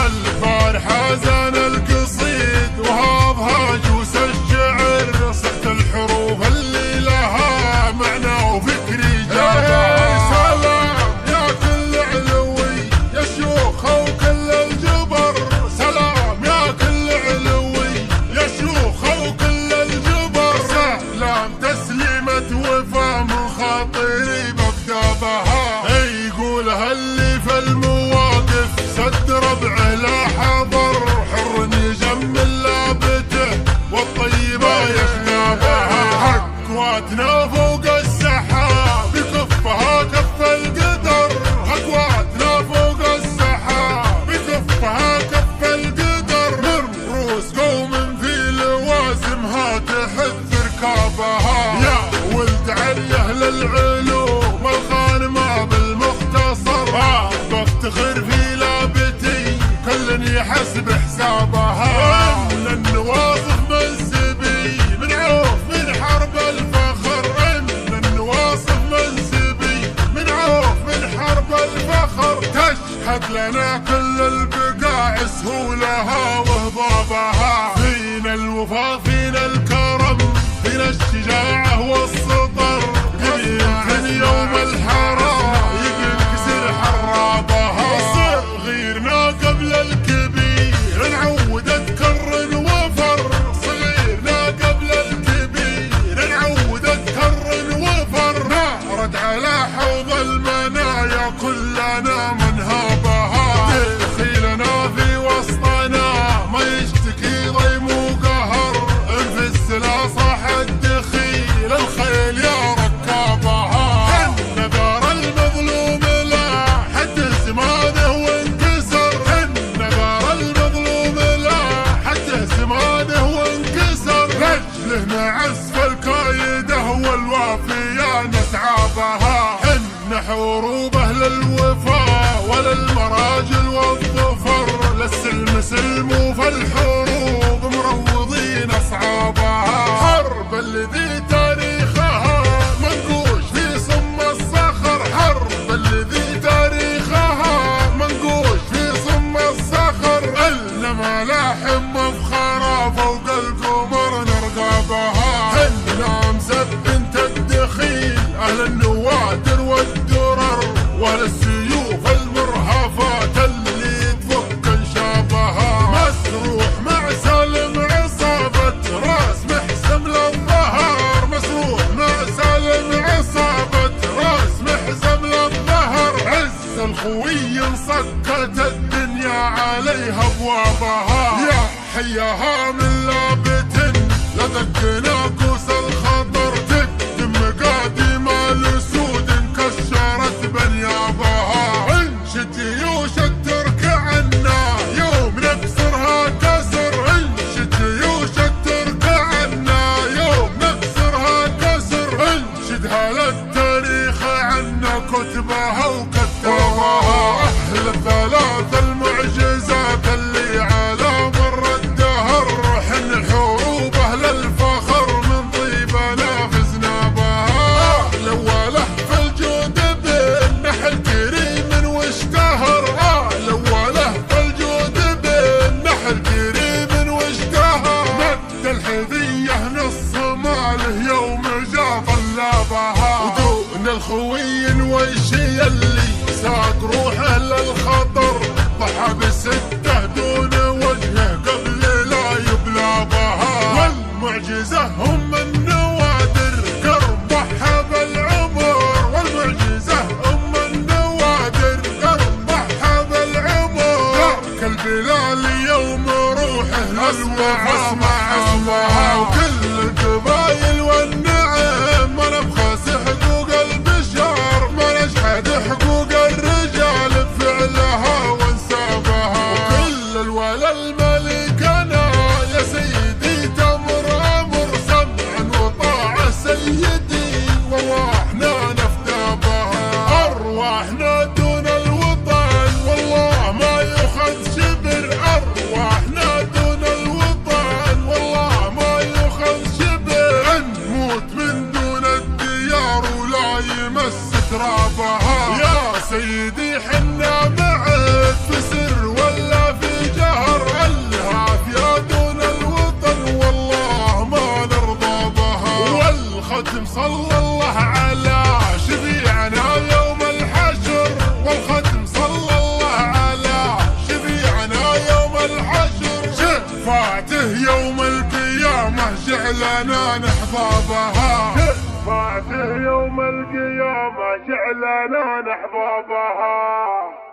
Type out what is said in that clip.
البارحة زان القصيد وهابها جوس الشعر، صحت الحروف اللي لها معنى وفكري جابها. سلام يا كل علوي يا شيوخ وكل الجبر، سلام يا كل علوي يا شيوخ وكل الجبر. سلام تسليمة وفا من خاطري ببدا بها، يقولها اللي في المواقف سد ربعه لا حضر، حر يجمل لابته والطيبة يخنابها. اكواتنا فوق السحاب بكفها كف القدر، اكواتنا فوق السحاب بكفها كف القدر. من رؤوس قوم في لوازمها تحث ركابها، يا ولد علي اهل العلوم الغانمة بالمختصر. بفتخر في لابتي كل يحسب حسابها، ان النواصف منسبي من عوف من حرب الفخر، ان النواصف منسبي من عوف من حرب الفخر. تشهد لنا كل البقاع سهولها وهضابها، فينا الوفا فينا الكرم فينا الشجاعة والسطر. قبيلة يوم الحرام ينكسر حرابها، صغيرنا قبل الكبير نعود تكرر وفر، صغيرنا قبل الكبير نعود تكرر وفر. نعرض على حوض المنايا كلنا منهابها، دخيلنا في وسطنا ما يشتكي ضيم وقهر، في السلا صاح الدخيل الخيل يا ركابها. ان دار المظلوم لا حد زمانه وانكسر، ان دار المظلوم لا حد زمانه وانكسر. لاجله نعز الكايده والوافيه نسعى بها، ان حروب اهل الوفا وللمراجل والظفر، للسلم سلم وفي الحروب مروضين اصحابها. حرب الذي تاريخها منقوش في صم الصخر، حرب الذي تاريخها منقوش في صم الصخر. إلا ملاحم مفخرة فوق القمر نرقبها، حنا مسب الدخيل اهل النوادر والدرر، واهل السيوف المرهفات اللي تفك انشابها. مسروح مع سالم عصابة راس محسم للظهر، مسروح مع سالم عصابة راس محسم للظهر. عز الخوي انصكت الدنيا عليها ابوابها، يا حياها من لابت لذقنا كوس الخطر. تقدم مقادم الاسود انكسرت بنيابها، انشد جيوش الترك عنا يوم نكسرها كسر، انشد جيوش الترك عنا يوم نكسرها كسر. انشدها للتاريخ عنا كتبها وكتابها، اهل الثلاث المعجزات اللي على مر الدهر. حن حروب اهل الفخر من طيبنا فزنا بها، الاوله في الجود بالنحل كريم واشتهر، الاوله في الجود بالنحل كريم واشتهر. مد الحذيه نص ماله يوم جا طلابها، ودون الخوي ويشي اللي ساق روحه للخطر. ضحى بسته دون وجهه قبل لا يبلى بها، والمعجزة هم النوادر قرب ضحى بالعمر، والمعجزة هم النوادر قرب ضحى بالعمر. ترك البلال يوم روحه للوفا معها، وكل القبايل والنعم ما نبخس حقوق البشر، ما نجحد حقوق الرجال بفعلها وانسابها. وكل الولا الملك انا يا سيدي تمر امر، سمعا وطاعه سيدي وارواحنا نفدى بها. ارواحنا دون الوطن والله ما يؤخذ شبر، ارواحنا دون الوطن والله ما يؤخذ شبر. شعلنا نحبابها، شفاعته يوم القيامة شعلنا نحبابها.